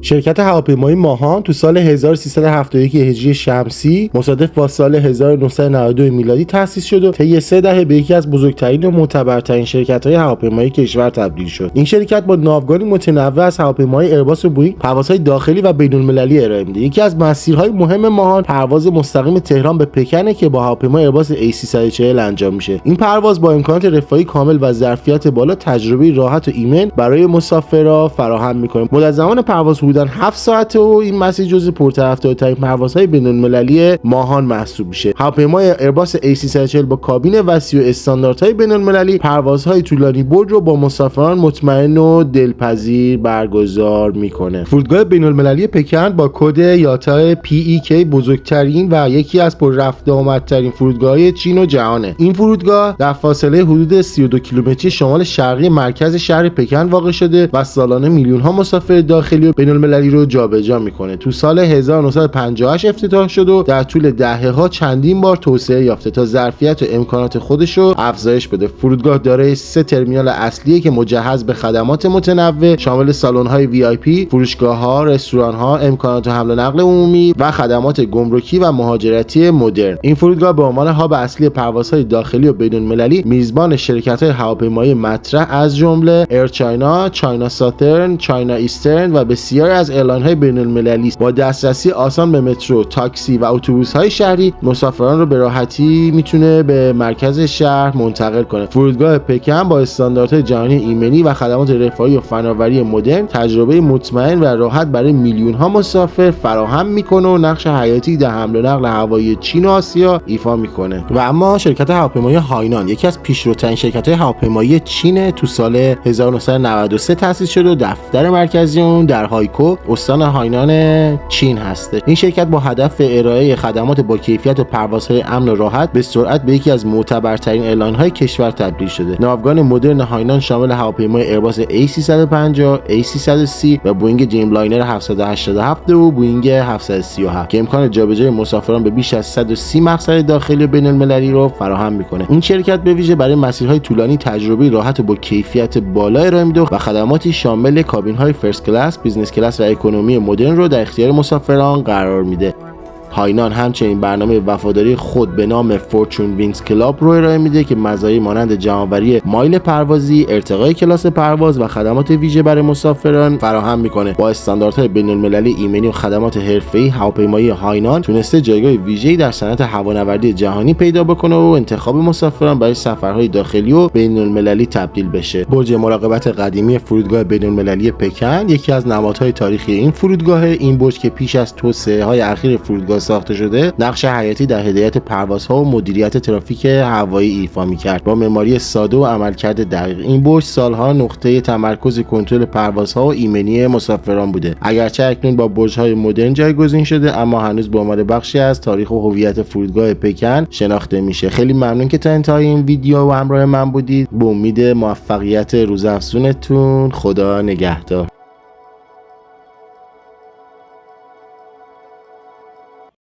شرکت هواپیمایی ماهان تو سال 1371 هجری شمسی مصادف با سال 1992 میلادی تأسیس شد و طی 3 دهه به یکی از بزرگترین و معتبرترین شرکت‌های هواپیمایی کشور تبدیل شد. این شرکت با ناوگانی متنوع از هواپیمای ایرباس و بوئینگ پروازهای داخلی و بین‌المللی ارائه میده. یکی از مسیرهای مهم ماهان پرواز مستقیم تهران به پکنه که با هواپیمای ایرباس A340 انجام میشه. این پرواز با امکانات رفاهی کامل و ظرفیت بالا تجربه راحت و ایمن برای مسافرها فراهم میکنه. مدت زمان پرواز حدوداً 7 ساعته و این مسیر جزو پرطرفدارترین پروازهای بین‌المللی ماهان محسوب میشه. هواپیمای ایرباس A340 با کابین وسیع و استانداردهای بین‌المللی پروازهای طولانی برد رو با مسافران مطمئن و دلپذیر برگزار میکنه. فرودگاه بین‌المللی پکن با کد یاتا PEK بزرگترین و یکی از پر رفت و آمدترین فرودگاه‌های چین و جهانه. این فرودگاه در فاصله حدود 32 کیلومتری شمال شرقی مرکز شهر پکن واقع شده و سالانه میلیون‌ها مسافر داخلی و بین‌المللی رو جابجا میکنه. تو سال 1958 افتتاح شد و در طول دهه‌ها چندین بار توسعه یافته تا ظرفیت و امکانات خودش رو افزایش بده. فرودگاه دارای 3 ترمینال اصلیه که مجهز به خدمات متنوع شامل سالن‌های VIP، فروشگاه‌ها، رستوران‌ها، امکانات حمل و نقل عمومی و خدمات گمرکی و مهاجرتی مدرن. این فرودگاه به عنوان هاب اصلی پروازهای داخلی و بین‌المللی میزبان شرکت‌های هواپیمایی مطرح از جمله ایر چاینا، چاینا ساترن، چاینا ایسترن و بسیاری از ایرلاین‌های بین‌المللی با دسترسی آسان به مترو، تاکسی و اتوبوس‌های شهری مسافران رو به راحتی میتونه به مرکز شهر منتقل کنه. فرودگاه پکن با استانداردهای جهانی ایمنی و خدمات رفاهی و فناوری مدرن تجربه مطمئن و راحت برای میلیون‌ها مسافر فراهم میکنه و نقش حیاتی در حمل و نقل هوایی چین و آسیا ایفا میکنه. و اما شرکت هواپیمایی هاینان یکی از پیشروترین شرکت‌های هواپیمایی چین تو سال 1993 تأسیس شد و دفتر مرکزی اون در هایکو استان هاینان چین هسته. این شرکت با هدف ارائه خدمات با کیفیت و پروازهای امن و راحت به سرعت به یکی از معتبرترین ایرلاین‌های کشور تبدیل شده. ناوگان مدرن هاینان شامل هواپیمای ایرباس A350، A330 و بوئینگ دریم 787 و بوئینگ 737 که امکان جابجایی مسافران به بیش از 130 مقصد داخلی و بین‌المللی رو فراهم میکنه. این شرکت به ویژه برای مسیرهای طولانی تجربه راحت و با کیفیت بالا ارائه میده و خدماتی شامل کابین‌های فرست کلاس، بیزنس کلاس و اکونومی مدرن رو در اختیار مسافران قرار میده. هاینان همچنین برنامه وفاداری خود به نام فورچون وینگز کلاب رو ارائه میده که مزایای مانند جمع‌آوری مایل پروازی، ارتقای کلاس پرواز و خدمات ویژه برای مسافران فراهم میکنه. با استانداردهای بین‌المللی ایمنی و خدمات حرفه‌ای هواپیمایی هاینان تونسته جایگاه ویژه‌ای در صنعت هوانوردی جهانی پیدا بکنه و انتخاب مسافران برای سفرهای داخلی و بین‌المللی تبدیل بشه. برج مراقبت قدیمی فرودگاه بین‌المللی پکن یکی از نمادهای تاریخی این فرودگاه. این برج که پیش از توسعه‌های اخیر فرودگاه ساخته شده نقش حیاتی در هدایت پروازها و مدیریت ترافیک هوایی ایفا می‌کرد. با معماری ساده و عملکرد دقیق این برج سالها نقطه تمرکز کنترل پروازها و ایمنی مسافران بوده. اگرچه اکنون با برج‌های مدرن جایگزین شده اما هنوز به عنوان بخشی از تاریخ و هویت فرودگاه پکن شناخته میشه. خیلی ممنون که تا انتهای این ویدیو و همراه من بودید. به امید موفقیت روزافزونتون. خدا نگهدار.